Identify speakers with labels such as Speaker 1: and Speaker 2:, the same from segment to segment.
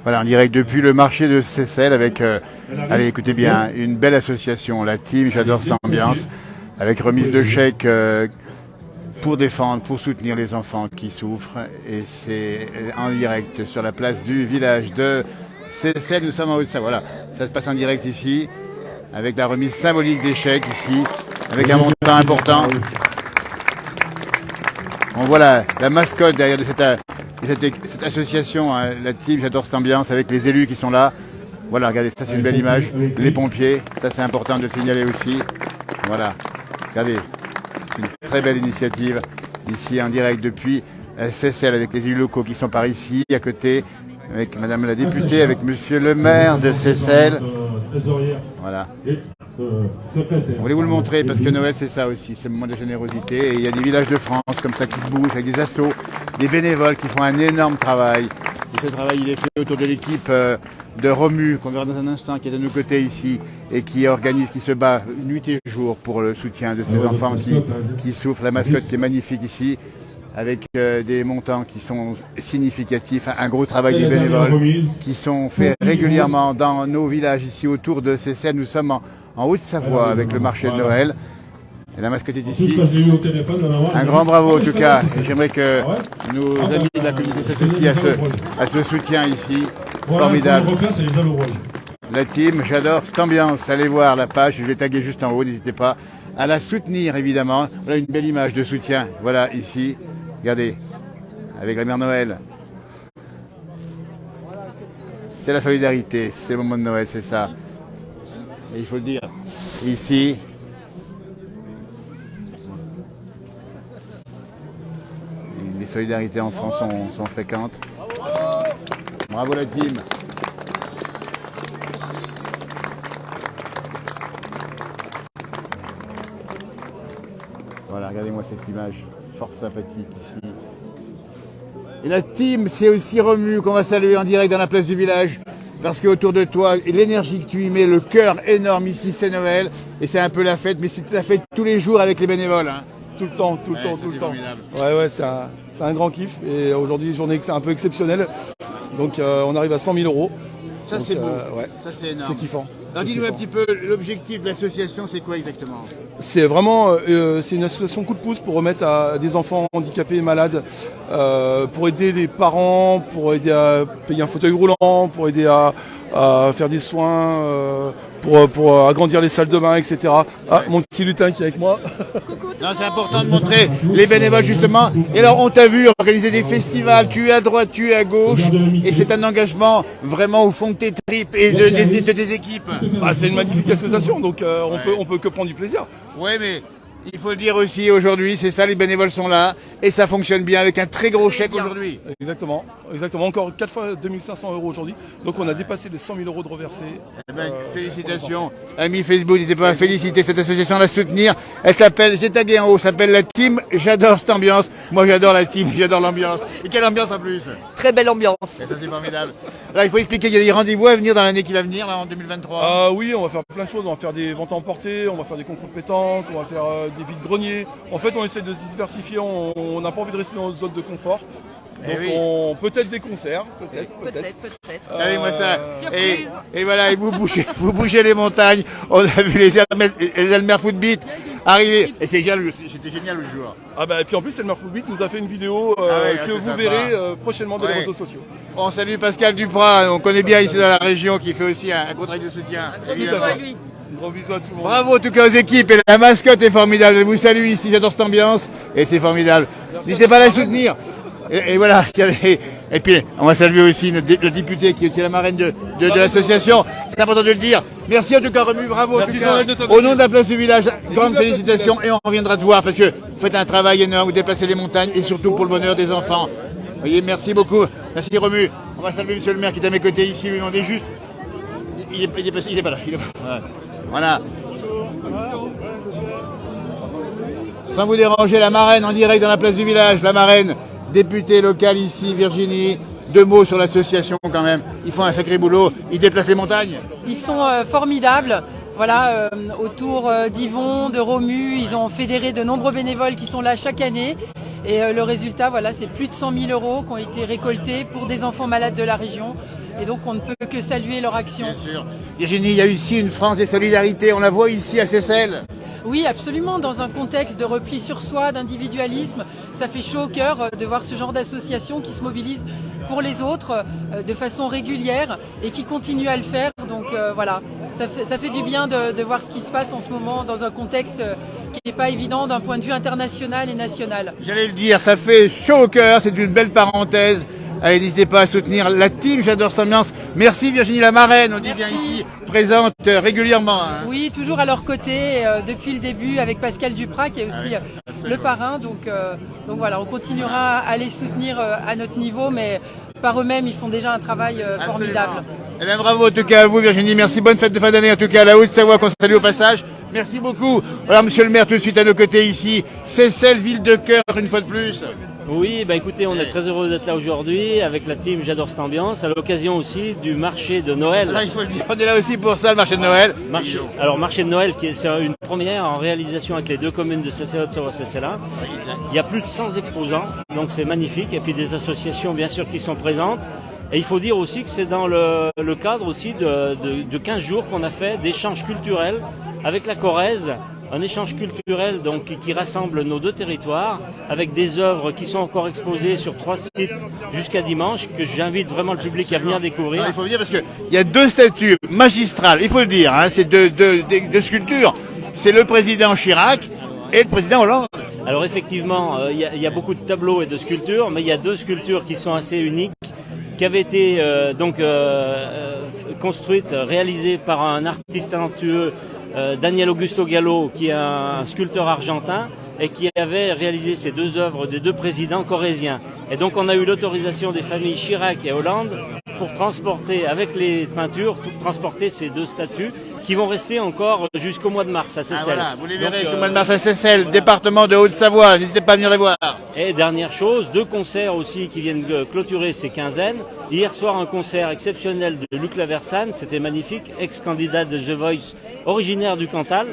Speaker 1: Voilà, en direct depuis le marché de Seyssel avec, allez écoutez bien, une belle association, la team, j'adore cette ambiance, avec remise de chèques pour défendre, pour soutenir les enfants qui souffrent. Et c'est en direct sur la place du village de Seyssel, nous sommes en Haute-Savoie. Voilà, ça se passe en direct ici, avec la remise symbolique des chèques ici, avec un montant important. On voit la mascotte derrière de cette association, hein, la team, j'adore cette ambiance avec les élus qui sont là. Voilà, regardez, ça c'est une belle image. Les pompiers, ça c'est important de le signaler aussi. Voilà, regardez, une très belle initiative ici en direct depuis Seyssel avec les élus locaux qui sont par ici, à côté, avec madame la députée, avec monsieur le maire de Seyssel. Voilà. On voulait vous le montrer parce que Noël c'est ça aussi, c'est le moment de générosité et il y a des villages de France comme ça qui se bougent avec des assos, des bénévoles qui font un énorme travail. Et ce travail il est fait autour de l'équipe de Romu qu'on verra dans un instant qui est de nos côtés ici et qui organise, qui se bat nuit et jour pour le soutien de ces enfants qui souffrent. La mascotte qui est magnifique ici avec des montants qui sont significatifs, un gros travail des bénévoles qui sont faits régulièrement dans nos villages ici autour de Seyssel. Nous sommes en Haute-Savoie avec le marché de Noël. Et la mascotte est ici. Un grand bravo en tout cas. J'aimerais que nos amis de la communauté s'associent à ce soutien ici. Formidable. La team, j'adore cette ambiance. Allez voir la page, je vais taguer juste en haut, n'hésitez pas à la soutenir évidemment. Voilà une belle image de soutien. Voilà ici. Regardez, avec la mère Noël. C'est la solidarité, c'est le moment de Noël, c'est ça. Et il faut le dire, ici, les solidarités en France sont fréquentes. Bravo la team. Voilà, regardez-moi cette image fort sympathique ici. Et la team, c'est aussi Romu qu'on va saluer en direct dans la place du village. Parce qu'autour de toi, l'énergie que tu y mets, le cœur énorme ici, c'est Noël. Et c'est un peu la fête, mais c'est la fête tous les jours avec les bénévoles. Hein.
Speaker 2: Tout le temps. Ouais, c'est un grand kiff. Et aujourd'hui, journée un peu exceptionnelle. Donc on arrive à 100 000 €.
Speaker 1: Ça c'est beau,
Speaker 2: ouais.
Speaker 1: Ça c'est énorme.
Speaker 2: C'est kiffant.
Speaker 1: Alors dis-nous un petit peu, l'objectif de l'association, c'est quoi exactement?
Speaker 2: C'est vraiment c'est une association coup de pouce pour remettre à des enfants handicapés et malades, pour aider les parents, pour aider à payer un fauteuil roulant, pour aider à faire des soins, pour agrandir les salles de bain, etc. Ah, mon petit lutin qui est avec moi.
Speaker 1: Non, c'est important de montrer les bénévoles justement. Et alors on t'a vu organiser des festivals, tu es à droite, tu es à gauche, et c'est un engagement vraiment au fond de tes tripes et de tes équipes.
Speaker 2: Bah, c'est une magnifique association, donc on peut que prendre du plaisir.
Speaker 1: Oui, mais il faut le dire aussi aujourd'hui, c'est ça, les bénévoles sont là, et ça fonctionne bien avec un très gros chèque aujourd'hui.
Speaker 2: Exactement. Encore 4 fois 2500 € aujourd'hui. Donc on a dépassé les 100 000 € de reversés.
Speaker 1: Eh ben, félicitations, amis Facebook, n'hésitez pas à féliciter cette association, à la soutenir. Elle s'appelle, j'ai tagué en haut, s'appelle la team. J'adore cette ambiance. Moi j'adore la team, j'adore l'ambiance. Et quelle ambiance en plus.
Speaker 3: Très belle ambiance.
Speaker 1: Et ça c'est formidable. Là il faut expliquer qu'il y a des rendez-vous à venir dans l'année qui va venir, là en 2023.
Speaker 2: Oui, on va faire plein de choses. On va faire des ventes à emporter, on va faire des concours de pétanque, on va faire des vides-greniers. En fait, on essaie de se diversifier, on n'a pas envie de rester dans notre zone de confort. Donc peut-être des concerts, peut-être.
Speaker 1: Allez-moi ça.
Speaker 3: Surprise.
Speaker 1: Et voilà, et vous bougez les montagnes. On a vu les Elmer Footbeat arriver. Et c'était génial le jour.
Speaker 2: Ah bah et puis en plus Elmer Footbeat nous a fait une vidéo que vous
Speaker 1: sympa.
Speaker 2: verrez prochainement dans les réseaux sociaux.
Speaker 1: On salue Pascal Duprat, on connaît bien ici dans la région, qui fait aussi un gros travail de soutien.
Speaker 3: Un gros bisou à lui.
Speaker 2: Gros bisous à tout le monde.
Speaker 1: Bravo en tout cas aux équipes, et la mascotte est formidable. Je vous salue ici, j'adore cette ambiance et c'est formidable. N'hésitez pas à la soutenir. Et voilà, et puis on va saluer aussi le député qui est aussi la marraine de l'association. C'est important de le dire. Merci en tout cas Romu, bravo en tout cas. Au nom de la place du village, grande félicitations et on reviendra te voir parce que vous faites un travail énorme, vous déplacez les montagnes et surtout pour le bonheur des enfants. Vous voyez, merci beaucoup. Merci Romu. On va saluer monsieur le maire qui est à mes côtés ici, lui on est juste. Il est pas là. Voilà. Sans vous déranger, la marraine en direct dans la place du village, la marraine. Députée locale ici, Virginie. 2 mots sur l'association quand même. Ils font un sacré boulot. Ils déplacent les montagnes.
Speaker 4: Ils sont formidables. Voilà, autour d'Yvon, de Romu, ils ont fédéré de nombreux bénévoles qui sont là chaque année. Et le résultat, voilà, c'est plus de 100 000 € qui ont été récoltés pour des enfants malades de la région. et donc on ne peut que saluer leur action.
Speaker 1: Bien sûr. Virginie, il y a ici une France des solidarités, on la voit ici à Seyssel.
Speaker 4: Oui, absolument. Dans un contexte de repli sur soi, d'individualisme, ça fait chaud au cœur de voir ce genre d'association qui se mobilise pour les autres de façon régulière et qui continue à le faire. Donc voilà, ça fait du bien de voir ce qui se passe en ce moment dans un contexte qui n'est pas évident d'un point de vue international et national.
Speaker 1: J'allais le dire, ça fait chaud au cœur, c'est une belle parenthèse. Allez, n'hésitez pas à soutenir la team J'adore cette ambiance. Merci Virginie la marraine, on dit bien ici, présente régulièrement. Hein.
Speaker 4: Oui, toujours à leur côté depuis le début avec Pascal Duprat qui est aussi le parrain. Donc voilà, on continuera à les soutenir à notre niveau, mais par eux-mêmes, ils font déjà un travail formidable.
Speaker 1: Eh bien, bravo en tout cas à vous Virginie, merci, bonne fête de fin d'année en tout cas à la Haute-Savoie qu'on salue au passage. Merci beaucoup. Voilà monsieur le maire tout de suite à nos côtés ici. Seyssel, ville de cœur une fois de plus.
Speaker 3: Oui, bah écoutez, on est très heureux d'être là aujourd'hui avec la team J'adore cette ambiance, à l'occasion aussi du marché de Noël.
Speaker 1: Là, il faut le dire, on est là aussi pour ça, le marché de Noël.
Speaker 3: Marché de Noël qui est une première en réalisation avec les deux communes de Seyssel Haute-Savoie Seyssel. Il y a plus de 100 exposants, donc c'est magnifique, et puis des associations bien sûr qui sont présentes. Et il faut dire aussi que c'est dans le cadre aussi de 15 jours qu'on a fait d'échanges culturels avec la Corrèze. Un échange culturel donc, qui rassemble nos deux territoires avec des œuvres qui sont encore exposées sur 3 sites jusqu'à dimanche, que j'invite vraiment le public à venir découvrir.
Speaker 1: Alors, il faut le dire parce qu'il y a 2 statues magistrales, il faut le dire, hein, c'est deux sculptures. C'est le président Chirac et le président Hollande.
Speaker 3: Alors effectivement, il y a beaucoup de tableaux et de sculptures, mais il y a 2 sculptures qui sont assez uniques, qui avaient été construites, réalisées par un artiste talentueux, Daniel Augusto Gallo, qui est un sculpteur argentin et qui avait réalisé ces 2 œuvres des 2 présidents corréziens. Et donc on a eu l'autorisation des familles Chirac et Hollande pour transporter, avec les peintures, transporter ces 2 statues qui vont rester encore jusqu'au mois de mars à Seyssel.
Speaker 1: Ah voilà, vous les verrez jusqu'au mois de mars à Seyssel, département de Haute-Savoie, n'hésitez pas à venir les voir.
Speaker 3: Et dernière chose, 2 concerts aussi qui viennent clôturer ces quinzaines. Hier soir, un concert exceptionnel de Luc Laversane, c'était magnifique, ex-candidat de The Voice, originaire du Cantal.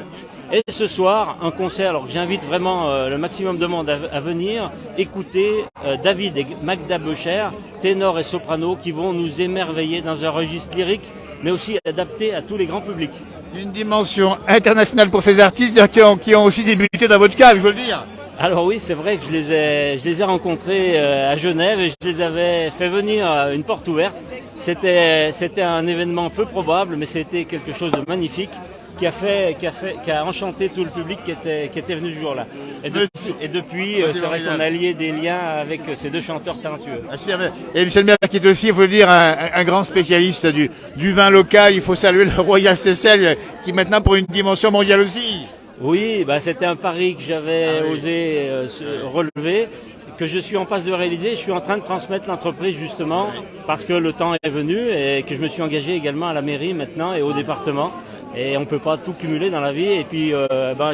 Speaker 3: Et ce soir, un concert, alors que j'invite vraiment le maximum de monde à venir écouter David et Magda Becher, ténor et soprano, qui vont nous émerveiller dans un registre lyrique, mais aussi adapté à tous les grands publics.
Speaker 1: Une dimension internationale pour ces artistes qui ont aussi débuté dans votre cave, je veux le dire.
Speaker 3: Alors oui, c'est vrai que je les ai rencontrés à Genève et je les avais fait venir à une porte ouverte. C'était un événement peu probable, mais c'était quelque chose de magnifique qui a enchanté tout le public qui était venu ce jour-là. Et depuis, c'est vrai qu'on a lié des liens avec ces 2 chanteurs talentueux.
Speaker 1: Et Michel Maire qui est aussi, il faut le dire, un grand spécialiste du vin local. Il faut saluer le Royal Seyssel qui maintenant pour une dimension mondiale aussi.
Speaker 3: Oui, bah c'était un pari que j'avais osé relever, que je suis en passe de réaliser. Je suis en train de transmettre l'entreprise justement parce que le temps est venu et que je me suis engagé également à la mairie maintenant et au département. Et on ne peut pas tout cumuler dans la vie. Et puis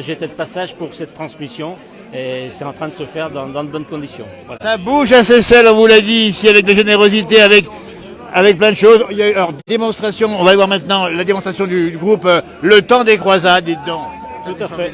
Speaker 3: j'étais de passage pour cette transmission et c'est en train de se faire dans de bonnes conditions. Voilà.
Speaker 1: Ça bouge à Seyssel, on vous l'a dit ici, avec de générosité, avec plein de choses. Il y a eu alors démonstration, on va aller voir maintenant la démonstration du groupe Le Temps des Croisades, dites donc.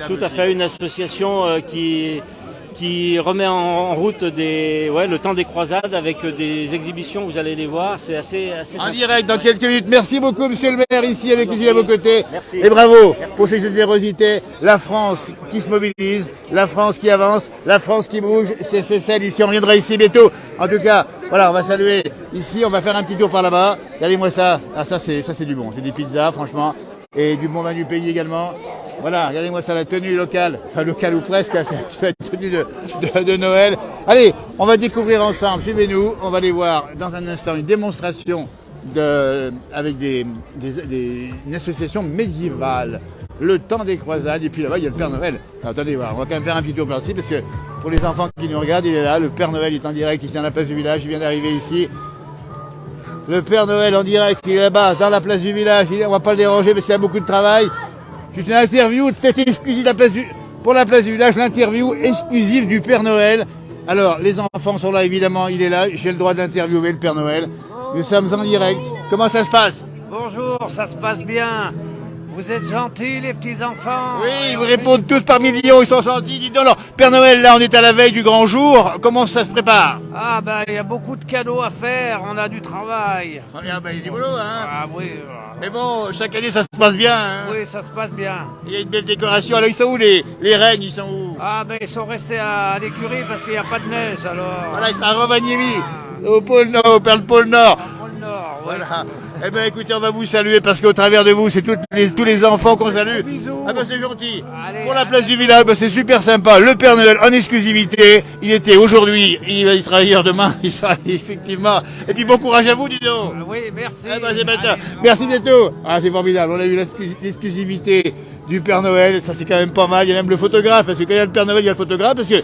Speaker 3: Tout à fait, une association qui remet en route le temps des croisades avec des exhibitions, vous allez les voir, c'est assez
Speaker 1: en direct dans quelques minutes. Merci beaucoup monsieur le maire ici avec nous à vos côtés.
Speaker 3: Merci.
Speaker 1: Et bravo pour ces générosités. La France qui se mobilise, la France qui avance, la France qui bouge, c'est celle ici, on reviendra ici bientôt. En tout cas, voilà, on va saluer ici, on va faire un petit tour par là-bas. Regardez-moi ça, ça c'est du bon, c'est des pizzas franchement. Et du bon vin du pays également. Voilà, regardez-moi ça, la tenue locale, enfin locale ou presque, c'est la tenue de Noël. Allez, on va découvrir ensemble, suivez-nous, on va aller voir dans un instant une démonstration avec une association médiévale, Le Temps des Croisades, et puis là-bas il y a le Père Noël. Alors, attendez voir, on va quand même faire un petit tour par ici, parce que pour les enfants qui nous regardent, il est là, le Père Noël est en direct ici dans la place du village, il vient d'arriver ici. Le Père Noël en direct, il est là-bas, dans la place du village. On va pas le déranger parce qu'il y a beaucoup de travail. Juste une interview peut-être exclusive pour la place du village, l'interview exclusive du Père Noël. Alors, les enfants sont là, évidemment, il est là. J'ai le droit d'interviewer le Père Noël. Nous sommes en direct. Comment ça se passe?
Speaker 5: Bonjour, ça se passe bien. Vous êtes gentils, les petits-enfants.
Speaker 1: Oui, ils vous répondent tous par millions, ils sont sortis. Dites donc, alors, Père Noël, là, on est à la veille du grand jour. Comment ça se prépare?
Speaker 5: Ah, ben, il y a beaucoup de cadeaux à faire, on a du travail.
Speaker 1: Ah, il y a du boulot, hein.
Speaker 5: Ah, oui.
Speaker 1: Mais bon, chaque année, ça se passe bien, hein.
Speaker 5: Oui, ça se passe bien.
Speaker 1: Il y a une belle décoration. Alors, ils sont où, les reines, ils sont où?
Speaker 5: Ah, ben, ils sont restés à l'écurie parce qu'il n'y a pas de neige, alors.
Speaker 1: Voilà, ils sont à Rovaniemi, au pôle Nord, vers le pôle Nord.
Speaker 5: Dans le nord, oui.
Speaker 1: Voilà. Eh bien, écoutez, on va vous saluer parce qu'au travers de vous, c'est tous les enfants qu'on salue.
Speaker 5: Bisous.
Speaker 1: Ah ben, c'est gentil.
Speaker 5: Allez,
Speaker 1: Pour la
Speaker 5: allez.
Speaker 1: place du village, ben, c'est super sympa. Le Père Noël en exclusivité. Il était aujourd'hui, il sera hier demain. Il sera effectivement. Et puis bon courage à vous, dis donc.
Speaker 5: Ah, oui, merci.
Speaker 1: Ah ben, c'est maintenant.
Speaker 5: Allez,
Speaker 1: Merci bientôt. Ah, c'est formidable. On a eu l'exclusivité du Père Noël. Ça, c'est quand même pas mal. Il y a même le photographe. Parce que quand il y a le Père Noël, il y a le photographe. Parce que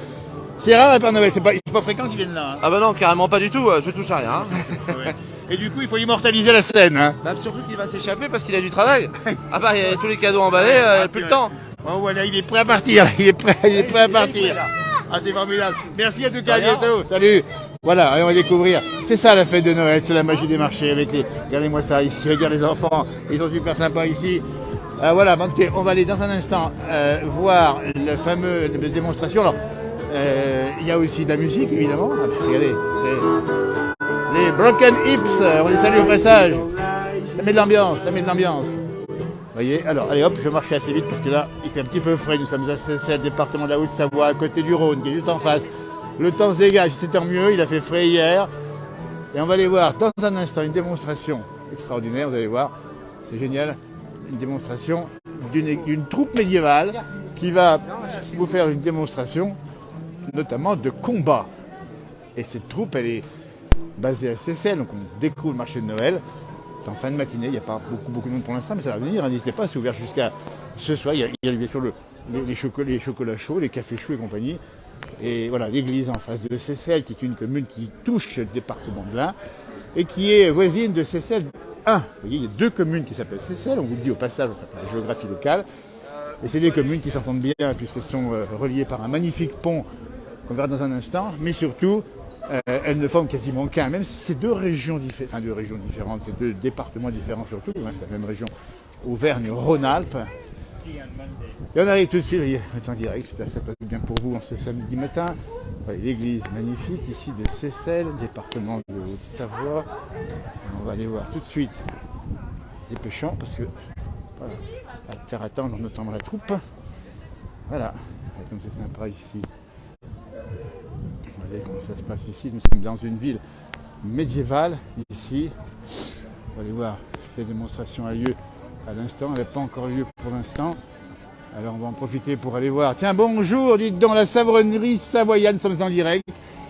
Speaker 1: c'est rare, le Père Noël. C'est pas fréquent qu'ils viennent là. Hein.
Speaker 6: Ah bah non, carrément pas du tout, je touche à rien. Hein.
Speaker 1: Ouais. Et du coup, il faut immortaliser la scène. Hein.
Speaker 6: Bah, surtout qu'il va s'échapper parce qu'il a du travail. Ah bah, il y a tous les cadeaux emballés, il a plus le temps.
Speaker 1: Oh voilà, il est prêt à partir. Il est prêt à partir. Ah, c'est formidable. Merci à tout cas, à bientôt. Salut. Voilà, et on va découvrir. C'est ça la fête de Noël, c'est la magie des marchés avec les. Regardez-moi ça ici, regardez les enfants, ils sont super sympas ici. Voilà, bon, écoutez, on va aller dans un instant voir la fameuse démonstration. Alors, il y a aussi de la musique évidemment. Regardez, les Broken Hips, on les salue au passage. Ça met de l'ambiance, ça met de l'ambiance. Vous voyez, alors allez hop, je vais marcher assez vite parce que là, il fait un petit peu frais. Nous sommes à le département de la Haute-Savoie, à côté du Rhône, qui est juste en face. Le temps se dégage, c'est tant mieux, il a fait frais hier. Et on va aller voir dans un instant une démonstration extraordinaire, vous allez voir, c'est génial. Une démonstration d'une troupe médiévale qui va vous faire une démonstration notamment de combat. Et cette troupe, elle est basée à Seyssel, donc on découvre le marché de Noël. C'est en fin de matinée, il n'y a pas beaucoup de monde pour l'instant, mais ça va venir, n'hésitez pas, c'est ouvert jusqu'à ce soir. Il y a bien sûr les chocolats chauds, les cafés chauds et compagnie. Et voilà, l'église en face de Seyssel, qui est une commune qui touche le département de l'Ain, et qui est voisine de Seyssel 1. Vous voyez, il y a deux communes qui s'appellent Seyssel, on vous le dit au passage, on fait la géographie locale. Et c'est des communes qui s'entendent bien, puisqu'elles sont reliées par un magnifique pont qu'on verra dans un instant, mais surtout, elles ne forment quasiment qu'un, même si c'est deux régions différentes, c'est deux départements différents surtout, hein, c'est la même région, Auvergne-Rhône-Alpes. Et on arrive tout de suite, vous voyez, on est en direct, ça passe bien pour vous en ce samedi matin. Voyez, l'église magnifique ici de Seyssel, département de Haute-Savoie. On va aller voir tout de suite, dépêchant, parce que voilà, à faire attendre notamment la troupe. Voilà, et comme c'est sympa ici. Regardez comment ça se passe ici. Nous sommes dans une ville médiévale ici. On va aller voir si la démonstration a lieu à l'instant. Elle n'a pas encore lieu pour l'instant. Alors on va en profiter pour aller voir. Tiens, bonjour, dites donc, la savonnerie savoyarde, nous sommes en direct.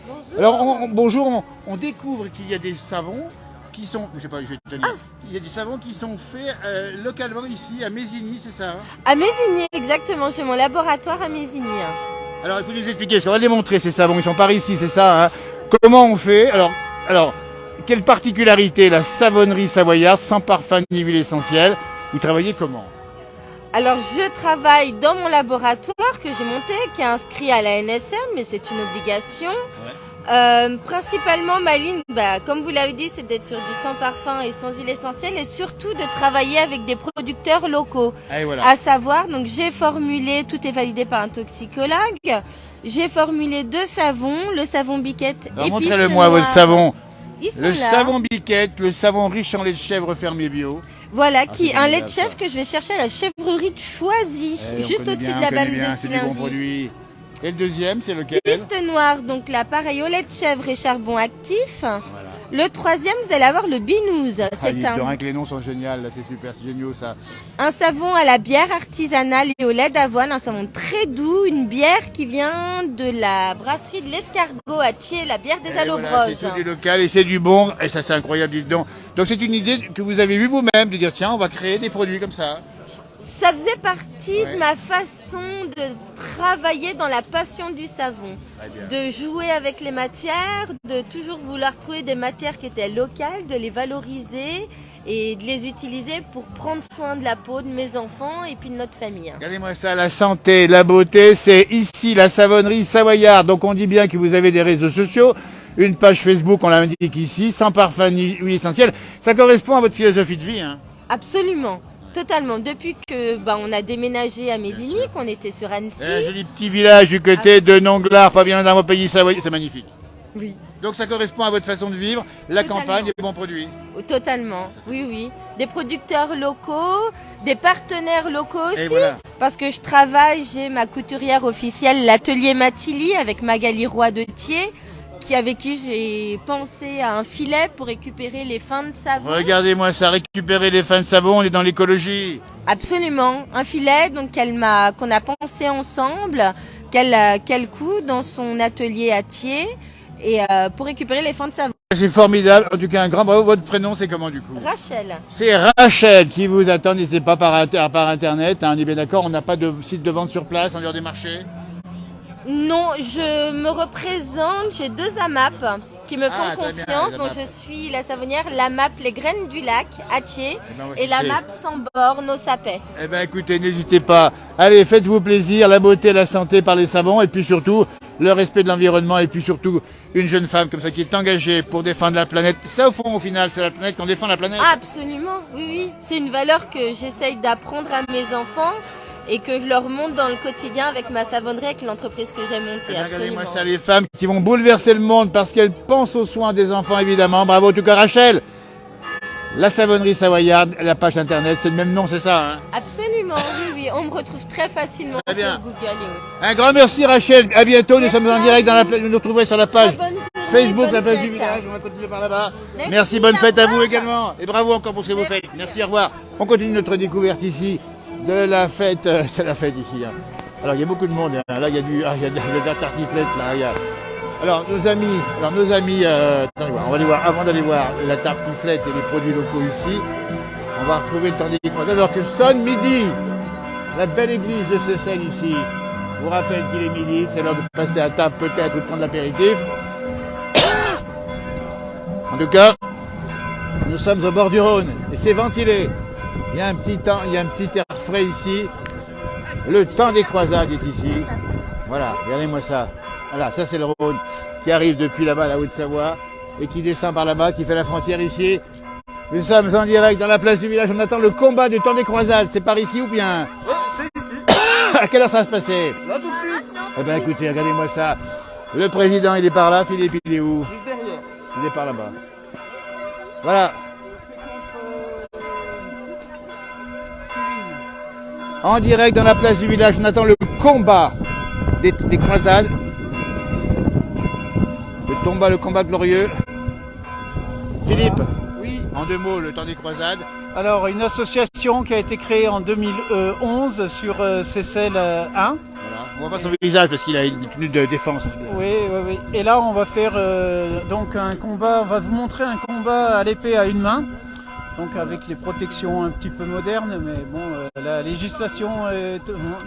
Speaker 1: Bonjour. Alors bonjour, on découvre qu'il y a des savons qui sont, je sais pas, je vais te donner. Il y a des savons qui sont faits localement ici à Mésigny, c'est ça hein?
Speaker 7: À Mésigny, exactement, chez mon laboratoire à Mésigny.
Speaker 1: Alors il faut nous expliquer, parce qu'on va les montrer ces savons, ils sont par ici, c'est ça hein? Comment on fait alors, quelle particularité la savonnerie savoyarde, sans parfum ni huile essentielle, vous travaillez comment?
Speaker 7: Alors je travaille dans mon laboratoire que j'ai monté, qui est inscrit à la NSM, mais c'est une obligation. Ouais. Principalement ma ligne, comme vous l'avez dit, c'est d'être sur du sans parfum et sans huile essentielle, et surtout de travailler avec des producteurs locaux. Et voilà. À savoir, donc j'ai formulé, tout est validé par un toxicologue, j'ai formulé 2 savons, le savon biquette et
Speaker 1: montrez-le-moi votre savon. Le
Speaker 7: là.
Speaker 1: savon biquette, le savon riche en lait de chèvre fermier bio.
Speaker 7: Voilà, qui est un lait de chèvre que je vais chercher à la chèvrerie de Choisy, juste au-dessus de la vanne de
Speaker 1: c'est du bon produit. Et le deuxième, c'est lequel?
Speaker 7: Piste noire, donc là, pareil, au lait de chèvre et charbon actif. Voilà. Le troisième, vous allez avoir le binouze.
Speaker 1: C'est rien que les noms sont géniaux, là, c'est super, c'est génial ça.
Speaker 7: Un savon à la bière artisanale et au lait d'avoine, un savon très doux, une bière qui vient de la brasserie de l'Escargot à Thiers, la bière des Allobroges. Voilà,
Speaker 1: c'est tout du local et c'est du bon, et ça c'est incroyable, dites donc. Donc c'est une idée que vous avez eue vous-même, de dire tiens, on va créer des produits comme ça.
Speaker 7: Ça faisait partie de ma façon de travailler dans la passion du savon, de jouer avec les matières, de toujours vouloir trouver des matières qui étaient locales, de les valoriser et de les utiliser pour prendre soin de la peau de mes enfants et puis de notre famille.
Speaker 1: Regardez-moi ça, la santé, la beauté, c'est ici la savonnerie savoyarde. Donc on dit bien que vous avez des réseaux sociaux, une page Facebook, on l'indique ici, sans parfum ni huile essentielle. Ça correspond à votre philosophie de vie, hein?
Speaker 7: Absolument. Totalement. Depuis que on a déménagé à Médigny, qu'on était sur Annecy.
Speaker 1: Un joli petit village du côté de Nonglar, pas bien dans mon pays savoyard, c'est magnifique.
Speaker 7: Oui.
Speaker 1: Donc ça correspond à votre façon de vivre, la
Speaker 7: Totalement.
Speaker 1: campagne, des bons produits.
Speaker 7: Totalement, oui, oui. Des producteurs locaux, des partenaires locaux aussi.
Speaker 1: Et voilà.
Speaker 7: Parce que je travaille, j'ai ma couturière officielle, l'atelier Matilly, avec Magali Roy de Thiers, avec qui j'ai pensé à un filet pour récupérer les fins de savon.
Speaker 1: Regardez-moi ça, récupérer les fins de savon, on est dans l'écologie.
Speaker 7: Absolument, un filet donc qu'on a pensé ensemble, qu'elle coud dans son atelier à Thiers, et pour récupérer les fins de savon.
Speaker 1: C'est formidable, en tout cas un grand bravo. Votre prénom c'est comment du coup?
Speaker 7: Rachel.
Speaker 1: C'est Rachel qui vous attend, n'hésitez pas par internet, hein, on est bien d'accord, on n'a pas de site de vente sur place en dehors des marchés?
Speaker 7: Non, je me représente, j'ai 2 AMAP qui me font
Speaker 1: très bien,
Speaker 7: confiance.
Speaker 1: les
Speaker 7: Donc
Speaker 1: AMAP.
Speaker 7: je suis la savonnière, l'AMAP Les Graines du Lac à Thiers
Speaker 1: ben,
Speaker 7: et l'AMAP Sans Bornes au Sapet.
Speaker 1: Eh ben écoutez, n'hésitez pas. Allez, faites-vous plaisir, la beauté, la santé par les savons, et puis surtout le respect de l'environnement, et puis surtout une jeune femme comme ça qui est engagée pour défendre la planète. Ça au fond, au final, c'est la planète qu'on défend la planète.
Speaker 7: Absolument, oui, oui. C'est une valeur que j'essaye d'apprendre à mes enfants et que je leur montre dans le quotidien avec ma savonnerie, avec l'entreprise que j'ai montée.
Speaker 1: Regardez-moi ça, les femmes qui vont bouleverser le monde parce qu'elles pensent aux soins des enfants, évidemment. Bravo, en tout cas, Rachel. La savonnerie savoyarde, la page internet, c'est le même nom, c'est ça, hein?
Speaker 7: Absolument, oui, oui. On me retrouve très facilement
Speaker 1: Très bien.
Speaker 7: sur Google et autres.
Speaker 1: Un grand merci, Rachel. À bientôt. Nous sommes en
Speaker 7: Merci
Speaker 1: direct
Speaker 7: à
Speaker 1: dans la
Speaker 7: vous.
Speaker 1: place. Vous nous retrouverez sur la page
Speaker 7: Très bonne journée,
Speaker 1: Facebook,
Speaker 7: bonne
Speaker 1: la place
Speaker 7: fête.
Speaker 1: du village. On va continuer par là-bas.
Speaker 7: Merci,
Speaker 1: bonne
Speaker 7: au
Speaker 1: fête à vous
Speaker 7: revoir.
Speaker 1: également. Et bravo encore pour ce que vous faites. Merci, au revoir. On continue notre découverte ici de la fête. C'est la fête ici, hein. Alors, il y a beaucoup de monde, hein. Là, il y a il y a de la tartiflette, là. Alors, nos amis, attendez voir, on va aller voir, avant d'aller voir la tartiflette et les produits locaux ici, on va retrouver le temps des croisades. Alors que sonne midi, la belle église de Seyssel ici vous rappelle qu'il est midi, c'est l'heure de passer à table peut-être ou de prendre l'apéritif. En tout cas, nous sommes au bord du Rhône et c'est ventilé. Il y a un petit temps, il y a un petit air frais ici. Le temps des croisades est ici. Voilà, regardez-moi ça. Voilà, ça c'est le Rhône qui arrive depuis là-bas, la Haute-Savoie, et qui descend par là-bas, qui fait la frontière ici. Nous sommes en direct dans la place du village. On attend le combat du temps des croisades. C'est par ici ou bien?
Speaker 6: C'est ici.
Speaker 1: À quelle heure ça va se passer?
Speaker 6: Là tout de suite.
Speaker 1: Eh ben écoutez, regardez-moi ça. Le président, il est par là. Philippe, il est où?
Speaker 6: Juste derrière.
Speaker 1: Il est par là-bas. Voilà. En direct dans la place du village, on attend le combat des croisades. Le combat glorieux. Philippe,
Speaker 8: Oui,
Speaker 1: en 2 mots, le temps des croisades.
Speaker 8: alors une association qui a été créée en 2011 sur Seyssel 1.
Speaker 1: Voilà. On voit pas son visage parce qu'il a une tenue de défense.
Speaker 8: Oui, oui, oui. Et là, on va faire donc un combat, on va vous montrer un combat à l'épée à une main. Donc avec les protections un petit peu modernes, mais bon, la législation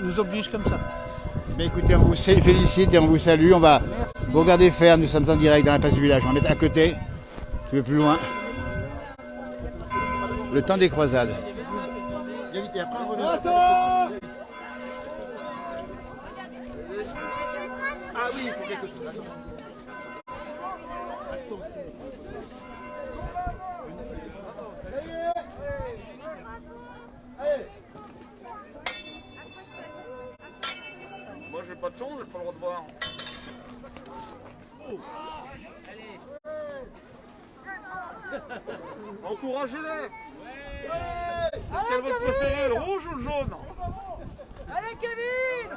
Speaker 8: nous oblige comme ça.
Speaker 1: Mais écoutez, on vous félicite et on vous salue. On va vous regarder faire. Nous sommes en direct dans la place du village. On va mettre à côté, un peu plus loin. Le temps des croisades. Ah oui, il faut quelque chose.
Speaker 6: Moi j'ai pas de chance, j'ai pas le droit de voir. Encouragez-les. Quel est votre préféré, le rouge ou le jaune?
Speaker 5: Allez, Kevin!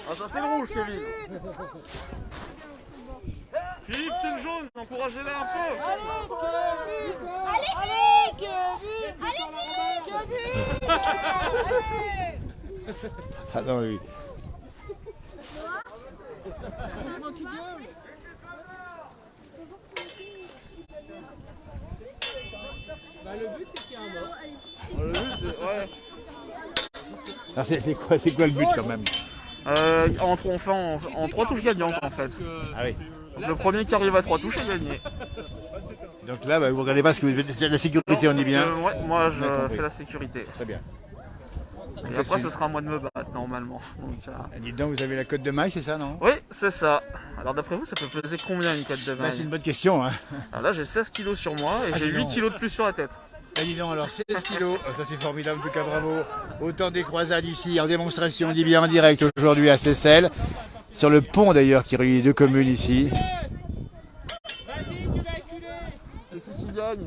Speaker 6: Ah ça c'est le rouge, Kevin. Philippe c'est le jaune, encouragez-les un peu.
Speaker 5: Allez, Kevin!
Speaker 1: Ah non, oui.
Speaker 6: Le but c'est... Ouais.
Speaker 1: Alors, c'est quoi le but quand même?
Speaker 6: On fait en 3 touches gagnantes en fait.
Speaker 1: Ah oui.
Speaker 6: Donc, le premier qui arrive à 3 touches a gagné.
Speaker 1: Donc là, bah, vous regardez pas ce que vous faites. La sécurité, on dit bien.
Speaker 6: Ouais, moi je
Speaker 1: On a compris.
Speaker 6: fais la sécurité.
Speaker 1: Très bien.
Speaker 6: Et après ce sera à moi de me battre normalement. Donc,
Speaker 1: Dites donc, vous avez la cote de maille, c'est ça, non?
Speaker 6: oui, c'est ça. Alors d'après vous, ça peut peser combien une cote de
Speaker 1: Bah,
Speaker 6: maille?
Speaker 1: c'est une bonne question, hein.
Speaker 6: Alors là j'ai 16 kilos sur moi et
Speaker 1: Ah,
Speaker 6: j'ai
Speaker 1: dis
Speaker 6: 8
Speaker 1: donc.
Speaker 6: kilos de plus sur la tête.
Speaker 1: Ah, dis donc, alors 16 kilos, ça c'est formidable, en tout cas bravo. Autant des croisades ici en démonstration, on dit bien en direct aujourd'hui à Seyssel, sur le pont d'ailleurs qui relie les deux communes ici.
Speaker 6: C'est qui gagne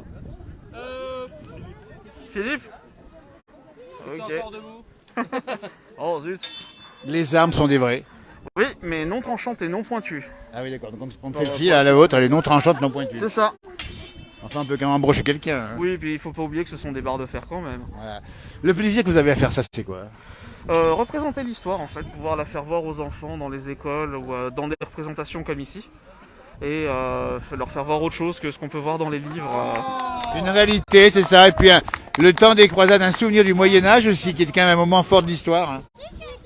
Speaker 6: Philippe. Ok.
Speaker 2: encore debout.
Speaker 6: Oh zut.
Speaker 1: Les armes sont des vraies.
Speaker 6: Oui, mais non tranchantes et non pointues.
Speaker 1: Ah oui d'accord, donc on prend celle-ci, là, la vôtre, elle est non tranchante, non pointue.
Speaker 6: C'est ça.
Speaker 1: Enfin on peut quand même embrocher quelqu'un. Hein.
Speaker 6: Oui, puis il faut pas oublier que ce sont des barres de fer quand même.
Speaker 1: Voilà. Le plaisir que vous avez à faire ça, c'est quoi?
Speaker 6: Représenter l'histoire en fait, pouvoir la faire voir aux enfants dans les écoles ou dans des représentations comme ici. Et leur faire voir autre chose que ce qu'on peut voir dans les livres.
Speaker 1: Une réalité, c'est ça. Et puis le temps des croisades, un souvenir du Moyen-Âge aussi, qui est quand même un moment fort de l'histoire. Hein.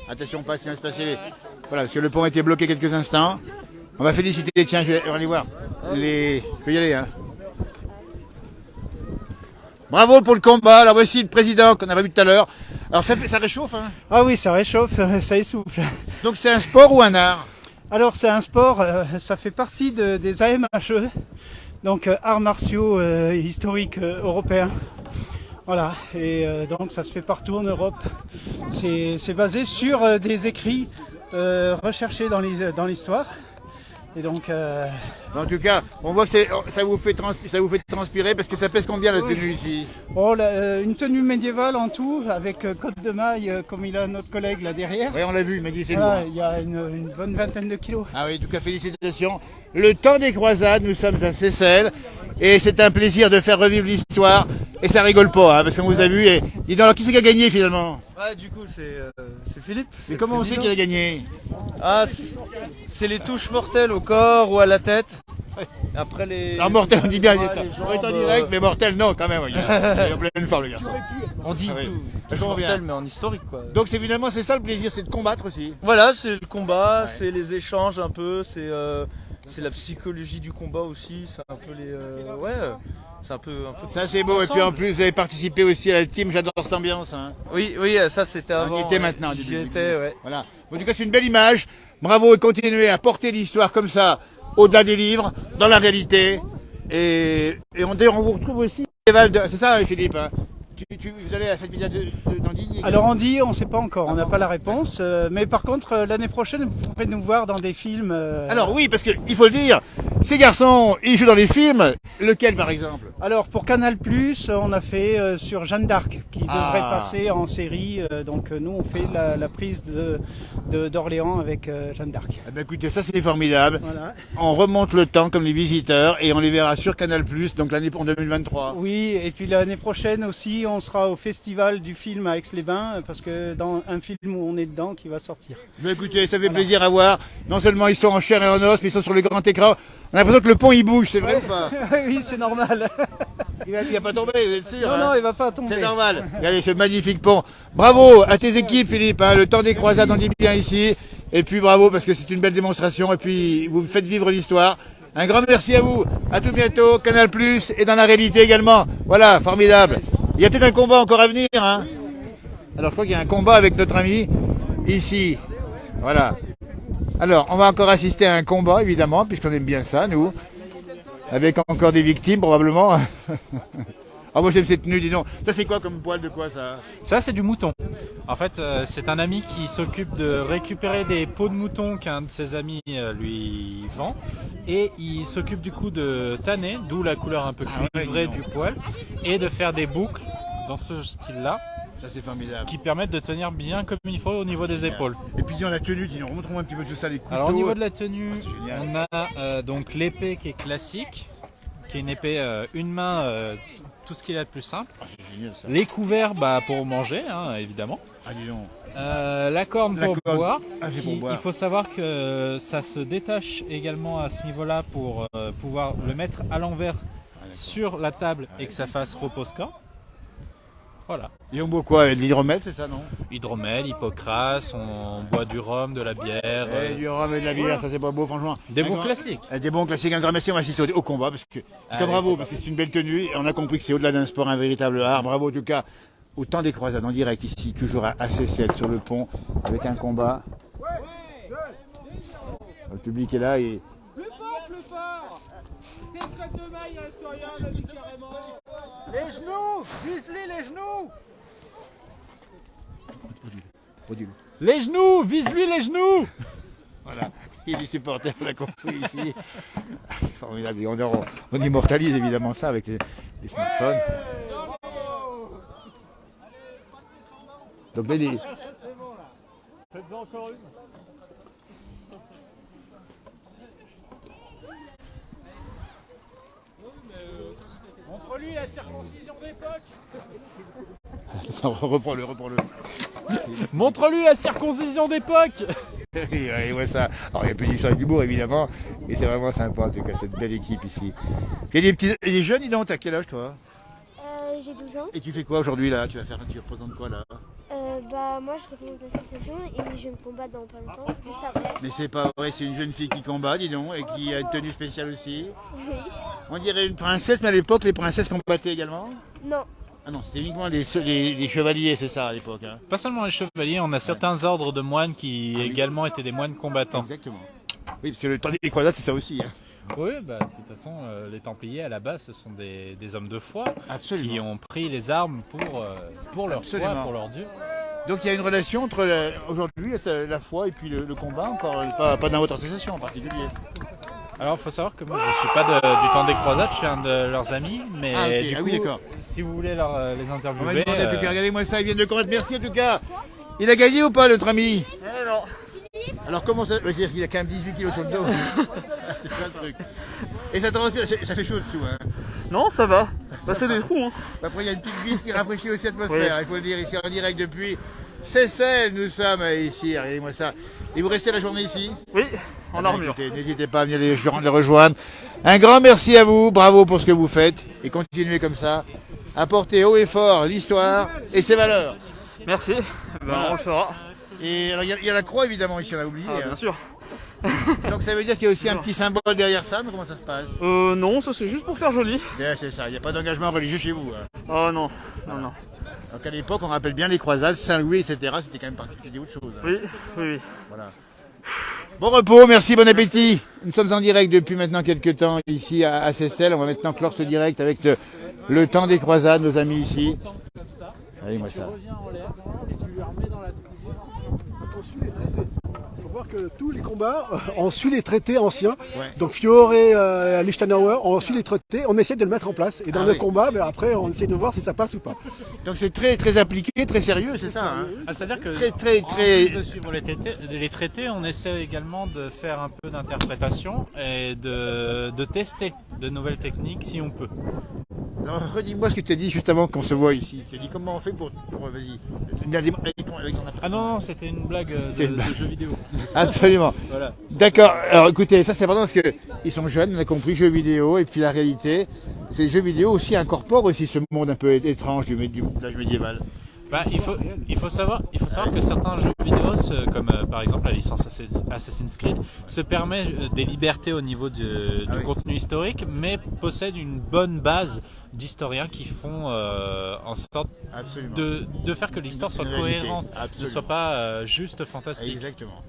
Speaker 1: Attention, pas si on se passer les... Voilà, parce que le pont a été bloqué quelques instants. On va féliciter, tiens, on va aller voir. Les... Je peux y aller, hein. Bravo pour le combat. Alors voici le président qu'on avait vu tout à l'heure. Alors ça réchauffe, hein?
Speaker 8: Ah oui, ça réchauffe, ça essouffle.
Speaker 1: Donc c'est un sport ou un art?
Speaker 8: Alors c'est un sport, ça fait partie des AMHE, donc arts martiaux historiques européens. Voilà, et donc ça se fait partout en Europe. C'est basé sur des écrits recherchés dans l'histoire. Et donc,
Speaker 1: En tout cas, on voit que ça vous fait transpirer parce que ça pèse combien la tenue ici?
Speaker 8: oh, une tenue médiévale en tout, avec côte de maille, comme il a notre collègue là derrière.
Speaker 1: Oui, on l'a vu, il m'a dit c'est
Speaker 8: Voilà,
Speaker 1: lourd.
Speaker 8: il y a une bonne vingtaine de kilos.
Speaker 1: Ah oui, en tout cas, félicitations. Le temps des croisades, nous sommes à Seyssel. Et c'est un plaisir de faire revivre l'histoire. Et ça rigole pas, hein, parce qu'on vous a vu. Et dis donc, alors qui c'est qui a gagné finalement?
Speaker 9: Ouais, du coup, c'est Philippe.
Speaker 1: Mais comment on sait qu'il a gagné?
Speaker 9: Ah, c'est les touches mortelles au corps ou à la tête. Après les.
Speaker 1: Alors mortel, on dit bien,
Speaker 9: Ouais,
Speaker 1: il
Speaker 9: les jambes,
Speaker 1: est en direct, mais mortel, non, quand même. Il est en pleine forme, le garçon.
Speaker 9: On dit
Speaker 1: Ah oui.
Speaker 9: tout.
Speaker 1: Je
Speaker 9: Touches
Speaker 1: comprends bien.
Speaker 9: mortelles, mais en historique, quoi.
Speaker 1: Donc c'est évidemment, c'est ça le plaisir, c'est de combattre aussi.
Speaker 9: Voilà, c'est le combat,
Speaker 1: Ouais.
Speaker 9: c'est les échanges un peu, c'est la psychologie du combat aussi, c'est un peu les. Ouais, c'est un peu.
Speaker 1: Ça c'est beau, et puis en plus vous avez participé aussi à la team, j'adore cette ambiance. Hein.
Speaker 9: Oui, ça c'était avant.
Speaker 1: On y était maintenant.
Speaker 9: J'y étais, ouais.
Speaker 1: Voilà. En tout cas c'est une belle image, bravo et continuez à porter l'histoire comme ça, au-delà des livres, dans la réalité. Et on vous retrouve aussi, c'est ça Philippe hein. Vous allez à cette vidéo d'Andigny?
Speaker 8: Alors on dit, on ne sait pas encore, on n'a pas la réponse, mais par contre l'année prochaine vous pourrez nous voir dans des films.
Speaker 1: Alors oui, parce qu'il faut le dire, ces garçons, ils jouent dans les films, lequel par exemple?
Speaker 8: Alors pour Canal+, on a fait sur Jeanne d'Arc, qui devrait passer en série, donc nous on fait la prise d'Orléans avec Jeanne d'Arc.
Speaker 1: Eh ben, écoutez, ça c'est formidable,
Speaker 8: Voilà.
Speaker 1: on remonte le temps comme les visiteurs et on les verra sur Canal+, donc l'année pour 2023.
Speaker 8: Oui, et puis l'année prochaine aussi, on sera au festival du film à Aix-les-Bains, parce que dans un film où on est dedans qui va sortir.
Speaker 1: Ben, écoutez, ça fait plaisir à voir, non seulement ils sont en chair et en os, mais ils sont sur le grand écran. On a l'impression que le pont il bouge, c'est vrai ou pas?
Speaker 8: Oui, c'est normal.
Speaker 1: Il va pas tomber, vous êtes sûr?
Speaker 8: Non,
Speaker 1: hein
Speaker 8: non, il va pas tomber.
Speaker 1: C'est normal. Regardez ce magnifique pont. Bravo à tes équipes, Philippe. Hein, le temps des croisades, on dit bien ici. Et puis bravo parce que c'est une belle démonstration. Et puis vous faites vivre l'histoire. Un grand merci à vous. À tout bientôt. Canal+ et dans la réalité également. Voilà, formidable. Il y a peut-être un combat encore à venir. Hein. Alors je crois qu'il y a un combat avec notre ami ici. Voilà. Alors on va encore assister à un combat évidemment puisqu'on aime bien ça nous. Avec encore des victimes probablement. Ah moi j'aime cette tenue, dis donc. Ça c'est quoi comme poil de quoi ça?
Speaker 10: Ça c'est du mouton. En fait c'est un ami qui s'occupe de récupérer des peaux de mouton qu'un de ses amis lui vend. Et il s'occupe du coup de tanner, d'où la couleur un peu cuivrée du poil. Et de faire des boucles dans ce style-là.
Speaker 1: Ça c'est formidable.
Speaker 10: Qui permettent de tenir bien comme il faut au niveau des épaules.
Speaker 1: Et puis disons la tenue, dis donc, remontrons un petit peu tout ça, les couteaux.
Speaker 10: Alors au niveau de la tenue,
Speaker 1: Ah,
Speaker 10: on a donc l'épée qui est classique, qui est une épée une main, tout ce qu'il y a de plus simple.
Speaker 1: Ah, c'est génial, ça.
Speaker 10: Les couverts pour manger, hein, évidemment.
Speaker 1: Ah dis donc.
Speaker 10: La corne pour boire.
Speaker 1: Ah, c'est pour boire.
Speaker 10: Il faut savoir que ça se détache également à ce niveau-là pour pouvoir le mettre à l'envers sur la table et que ça fasse repose-corps. Voilà.
Speaker 1: Et on boit quoi? De l'hydromel, c'est ça, non?
Speaker 10: Hydromel, hypocrase, on boit du rhum, de la bière.
Speaker 1: Du rhum et de la bière, ça c'est pas beau, franchement.
Speaker 10: Des bons classiques.
Speaker 1: Des bons classiques. Un grand merci, on va assister au combat, parce que, bravo, parce que c'est une belle tenue, et on a compris que c'est au-delà d'un sport, un véritable art. Bravo, en tout cas, au temps des croisades, en direct ici, toujours à Seyssel, sur le pont, avec un combat. Le public est là et...
Speaker 2: Plus fort, plus fort. T'es de maille, il reste rien, on a dit carrément.
Speaker 5: Les genoux, vise-lui les genoux. Les genoux, vise-lui les genoux.
Speaker 1: Voilà, il est supporter, on l'a compris ici. C'est formidable. Et on immortalise évidemment ça avec les smartphones. Donc Benny.
Speaker 5: Faites-en encore une. Montre-lui la circoncision d'époque.
Speaker 1: Reprends-le.
Speaker 5: Montre-lui la circoncision d'époque.
Speaker 1: Oui, il voit ça. Alors il y a un peu d'histoire d'humour évidemment, et c'est vraiment sympa en tout cas cette belle équipe ici. Il y a des jeunes, dis donc, t'as quel âge toi?
Speaker 11: J'ai 12 ans.
Speaker 1: Et tu fais quoi aujourd'hui là? Tu représentes quoi là?
Speaker 11: Moi je représente l'association et je vais me combattre dans pas longtemps, juste après.
Speaker 1: Mais c'est pas vrai, c'est une jeune fille qui combat, dis donc, et qui a une tenue spéciale aussi.
Speaker 11: Oui.
Speaker 1: On dirait une princesse, mais à l'époque les princesses combattaient également?
Speaker 11: Non.
Speaker 1: Ah non, c'était uniquement les chevaliers, c'est ça à l'époque. Hein.
Speaker 10: Pas seulement les chevaliers, on a certains ordres de moines qui également étaient des moines combattants.
Speaker 1: Exactement. Oui, parce que le temps des croisades, c'est ça aussi. Hein.
Speaker 10: Oui, de toute façon, les Templiers à la base, ce sont des hommes de foi.
Speaker 1: Absolument.
Speaker 10: Qui ont pris les armes pour leur foi, pour leur Dieu.
Speaker 1: Donc il y a une relation entre aujourd'hui la foi et puis le combat, encore pas dans votre association en particulier.
Speaker 10: Alors il faut savoir que moi je ne suis pas du temps des croisades, je suis un de leurs amis, mais du coup, si vous voulez les interviewer...
Speaker 1: Regardez-moi ça, ils viennent de combattre, merci en tout cas. Il a gagné ou pas notre ami?
Speaker 6: Non.
Speaker 1: Alors comment ça... C'est-à-dire qu'il a quand même 18 kilos sur le dos. C'est pas le truc. Et ça transpire, ça fait chaud dessous. Hein.
Speaker 6: Non, ça va. C'est des trous. Hein.
Speaker 1: Après il y a une petite bise qui rafraîchit aussi l'atmosphère, il faut le dire, ici en direct depuis Seyssel, nous sommes ici, regardez-moi ça. Et vous restez la journée ici?
Speaker 6: Oui, en armure.
Speaker 1: N'hésitez pas à venir les rejoindre. Un grand merci à vous, bravo pour ce que vous faites, et continuez comme ça, à porter haut et fort l'histoire et ses valeurs.
Speaker 6: Merci,
Speaker 1: Voilà.
Speaker 6: On le fera.
Speaker 1: Et alors il y a la croix évidemment ici, on a oublié.
Speaker 6: Bien sûr.
Speaker 1: Donc ça veut dire qu'il y a aussi un petit symbole derrière ça, mais comment ça se passe?
Speaker 6: Non, ça c'est juste pour faire joli.
Speaker 1: C'est ça, il n'y a pas d'engagement religieux chez vous. Hein.
Speaker 6: Oh non.
Speaker 1: Donc à l'époque, on rappelle bien les croisades, Saint-Louis, etc. C'était quand même c'était autre chose. Hein.
Speaker 6: Oui.
Speaker 1: Voilà. Bon repos, merci, bon appétit. Nous sommes en direct depuis maintenant quelques temps ici à Seyssel. On va maintenant clore ce direct avec le temps des croisades, nos amis ici. Allez-moi ça.
Speaker 12: Que tous les combats, on suit les traités anciens. Ouais. Donc Fiore et Lichtenauer, on suit les traités, on essaie de le mettre en place. Et dans le combat, mais après, on essaie de voir si ça passe ou pas.
Speaker 1: Donc c'est très très appliqué, très sérieux, c'est ça hein?
Speaker 10: C'est-à-dire que
Speaker 1: très
Speaker 10: en plus de suivre les traités, on essaie également de faire un peu d'interprétation et de tester de nouvelles techniques si on peut.
Speaker 1: Alors redis-moi ce que tu as dit juste avant qu'on se voit ici. Tu as dit comment on fait pour vas-y.
Speaker 10: Ah non, c'était une blague de jeu vidéo.
Speaker 1: Absolument.
Speaker 10: Voilà.
Speaker 1: D'accord. Alors écoutez, ça c'est important parce que ils sont jeunes, on a compris, jeux vidéo, et puis la réalité, c'est les jeux vidéo aussi incorporent aussi ce monde un peu étrange de l'âge médiéval.
Speaker 10: Il faut savoir que certains jeux vidéo, comme par exemple la licence Assassin's Creed, se permet des libertés au niveau du contenu historique, mais possède une bonne base d'historiens qui font en sorte de faire que l'histoire soit cohérente, ne soit pas juste fantastique.
Speaker 1: Exactement.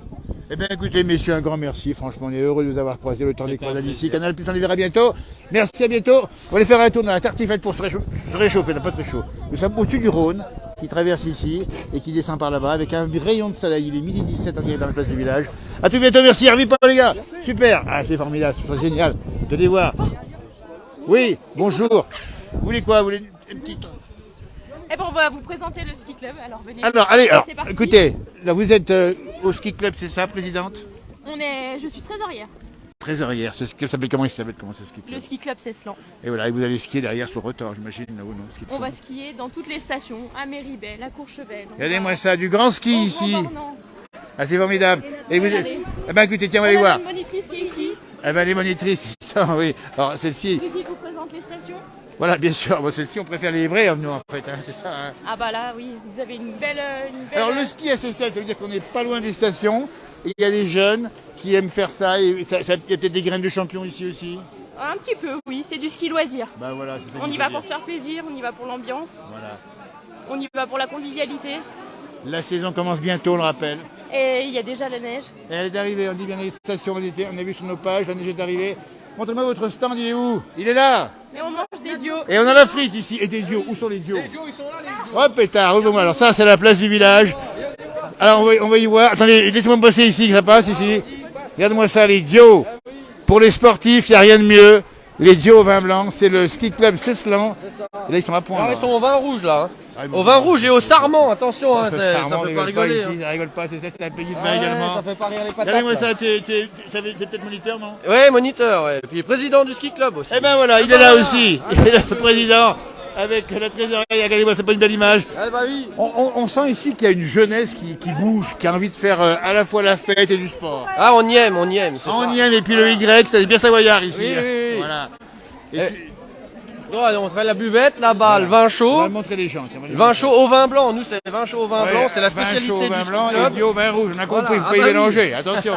Speaker 1: Eh bien écoutez messieurs, un grand merci, franchement on est heureux de vous avoir croisé le temps des croisades ici, Canal+, on les verra bientôt. Merci, à bientôt. On va aller faire un tour dans la tartiflette pour se réchauffer, il n'a pas très chaud. Nous sommes au-dessus du Rhône, qui traverse ici et qui descend par là-bas avec un rayon de soleil. Il est midi 17 en direct dans la place du village. A tout bientôt, merci, Hervé Paul les gars. Merci. Super, c'est formidable, c'est génial de les voir. Oui, bonjour. Vous voulez quoi? Vous voulez une petite...
Speaker 13: Eh ben, on va vous présenter le ski club. Alors venez.
Speaker 1: Allez, écoutez, là vous êtes au ski club, c'est ça, présidente?
Speaker 13: Je suis trésorière.
Speaker 1: Trésorière, ce ski club s'appelle comment? Il s'appelle comment ce ski club?
Speaker 13: Le ski club Ceslan.
Speaker 1: Et voilà, et vous allez skier derrière sur le retard, j'imagine, là où non?
Speaker 13: On va skier dans toutes les stations, à Méribel, à Courchevel.
Speaker 1: Regardez-moi ça, du grand ski ici. Ah, c'est formidable. Et vous êtes... Eh ben écoutez, tiens, on va aller voir.
Speaker 13: Il y a une monitrice qui est ici.
Speaker 1: Eh ben les monitrices, ça, oui. Alors celle-ci.
Speaker 13: Ici, je vous présente les stations.
Speaker 1: Voilà, bien sûr. Bon, celle-ci, on préfère les vraies, nous, en fait. Hein, c'est ça. Hein.
Speaker 13: Ah bah là, oui, vous avez une belle...
Speaker 1: Alors le ski à Seyssel, ça veut dire qu'on n'est pas loin des stations. Et il y a des jeunes qui aiment faire ça. Et il y a peut-être des graines de champions ici aussi.
Speaker 13: Un petit peu, oui. C'est du ski loisir.
Speaker 1: Bah voilà, c'est ça.
Speaker 13: On y va pour se faire plaisir, on y va pour l'ambiance.
Speaker 1: Voilà.
Speaker 13: On y va pour la convivialité.
Speaker 1: La saison commence bientôt, on le rappelle.
Speaker 13: Et il y a déjà la neige.
Speaker 1: Et elle est arrivée, on dit bien les stations, on a vu sur nos pages, la neige est arrivée. Montrez-moi votre stand, il est où? Il est là.
Speaker 13: Mais on mange des
Speaker 1: Et on a la frite ici. Et des dios. Où sont les dios? Oh pétard, ouvre-moi. Alors ça, c'est la place du village. Alors on va y voir. Attendez, laissez-moi me passer ici, que ça passe ici. Regarde-moi ça, les dios. Pour les sportifs, il n'y a rien de mieux. Les dios au vin blanc, c'est le ski club Ceslan. Et là, ils sont à point.
Speaker 14: Alors,
Speaker 1: là.
Speaker 14: ils sont au vin rouge là.
Speaker 1: Ah,
Speaker 14: Au vin rouge et au sarment, attention, hein, ça
Speaker 1: Sarment,
Speaker 14: fait pas rigoler.
Speaker 1: Ici, ça rigole pas, c'est ça, c'est un pays de vin
Speaker 14: Ouais,
Speaker 1: également.
Speaker 14: ça fait pas rire les patates.
Speaker 1: Regardez-moi
Speaker 14: là.
Speaker 1: ça, t'es peut-être moniteur, non?
Speaker 14: Ouais, moniteur, ouais. Et puis président du ski club aussi.
Speaker 1: Eh ben voilà, il est là aussi. Il est là, le président, avec la trésorerie. Regardez-moi, c'est pas une belle image.
Speaker 14: Ah bah oui.
Speaker 1: On sent ici qu'il y a une jeunesse qui bouge, qui a envie de faire à la fois la fête et du sport.
Speaker 14: Ah, on y aime, c'est ça.
Speaker 1: On y aime, et puis le Y, c'est bien savoyard ici.
Speaker 14: Oui, oui, oui.
Speaker 1: Voilà. Et puis,
Speaker 14: Ouais, on fait la buvette, là-bas, le vin chaud.
Speaker 1: on va le montrer les gens. tiens, on va le
Speaker 14: Le vin
Speaker 1: montrer.
Speaker 14: chaud au vin blanc, nous c'est vin chaud au vin
Speaker 1: Ouais,
Speaker 14: blanc, c'est la
Speaker 1: vin
Speaker 14: spécialité
Speaker 1: chaud,
Speaker 14: du
Speaker 1: vin
Speaker 14: ski
Speaker 1: blanc,
Speaker 14: club.
Speaker 1: et bio, vin rouge. On a compris,
Speaker 14: Voilà.
Speaker 1: vous pouvez
Speaker 14: Ah bah oui.
Speaker 1: mélanger, attention.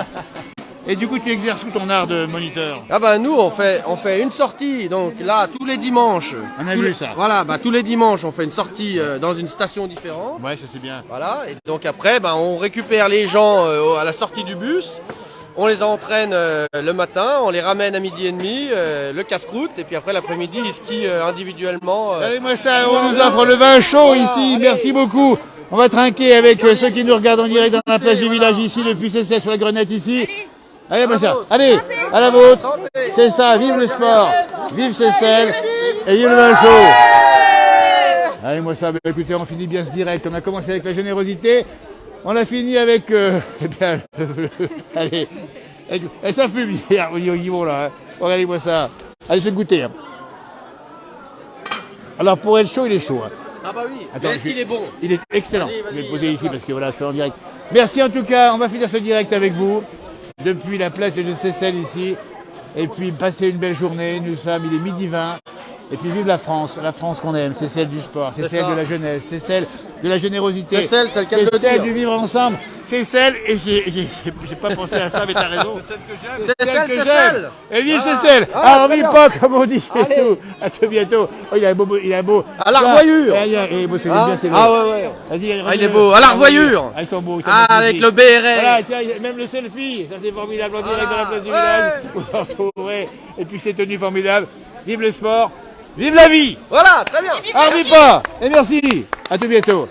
Speaker 1: Et du coup, tu exerces tout ton art de moniteur.
Speaker 14: Ah bah nous on fait une sortie, donc là tous les dimanches.
Speaker 1: On a
Speaker 14: tous
Speaker 1: vu
Speaker 14: les-
Speaker 1: ça.
Speaker 14: Voilà, bah tous les dimanches on fait une sortie dans une station différente.
Speaker 1: Ouais, ça c'est bien.
Speaker 14: Voilà, et donc après bah, on récupère les gens à la sortie du bus. On les entraîne le matin, on les ramène à 12h30, le casse-croûte, et puis après l'après-midi ils skient individuellement.
Speaker 1: Regardez-moi ça, on nous offre le vin chaud ici, merci beaucoup. On va trinquer avec ceux qui nous regardent en direct dans la place du village ici, depuis CC sur la grenette ici. Allez, moi ça. Allez, à la vôtre. C'est ça, vive le sport, vive Cécile, et vive le vin chaud. Allez, moi ça, bah, écoutez, on finit bien ce direct. On a commencé avec la générosité. On a fini avec, eh bien, allez, et ça fume hier, au niveau là. Hein. Regardez-moi ça. Allez, je vais goûter. Hein. Alors pour être chaud, il est chaud. Hein.
Speaker 14: Ah bah oui,
Speaker 1: Attends,
Speaker 14: mais est-ce qu'il est bon?
Speaker 1: Il est excellent.
Speaker 14: Vas-y,
Speaker 1: Je vais le
Speaker 14: vas-y,
Speaker 1: poser ici parce que voilà, je suis en direct. Merci en tout cas. On va finir ce direct avec vous depuis la place de Cécile ici. Et puis passez une belle journée. Nous sommes, il est 12h20. Et puis vive la France qu'on aime. C'est celle du sport, c'est celle
Speaker 14: ça.
Speaker 1: de la jeunesse, c'est celle de la générosité.
Speaker 14: C'est le cas de le
Speaker 1: C'est celle
Speaker 14: dire.
Speaker 1: du vivre ensemble. C'est celle, et j'ai pas pensé à ça, mais t'as raison.
Speaker 14: C'est celle,
Speaker 1: que
Speaker 14: c'est
Speaker 1: j'aime.
Speaker 14: celle.
Speaker 1: Et vive
Speaker 14: Ah.
Speaker 1: Cécile.
Speaker 14: Ah,
Speaker 1: Alors
Speaker 14: très
Speaker 1: vive
Speaker 14: bien.
Speaker 1: pas comme on dit chez
Speaker 14: Allez.
Speaker 1: nous. À très bientôt. Oh, il a un beau.
Speaker 14: À l'Arvoyure.
Speaker 1: Et moi, ce que j'aime
Speaker 14: Ah.
Speaker 1: bien, c'est le.
Speaker 14: Ah ouais, ouais.
Speaker 1: Vas-y,
Speaker 14: Ah, il est beau. À l'Arvoyure.
Speaker 1: Ah, ils sont beaux.
Speaker 14: Ah, avec le BRL.
Speaker 1: Voilà, tiens, même le selfie. Ça, c'est formidable en direct dans la place du village. Vous le retrouverez. Et puis, ces tenues formidables. Vive le sport. Vive la vie.
Speaker 14: Voilà, très bien.
Speaker 1: Ah, vive pas. Et merci. À tout bientôt.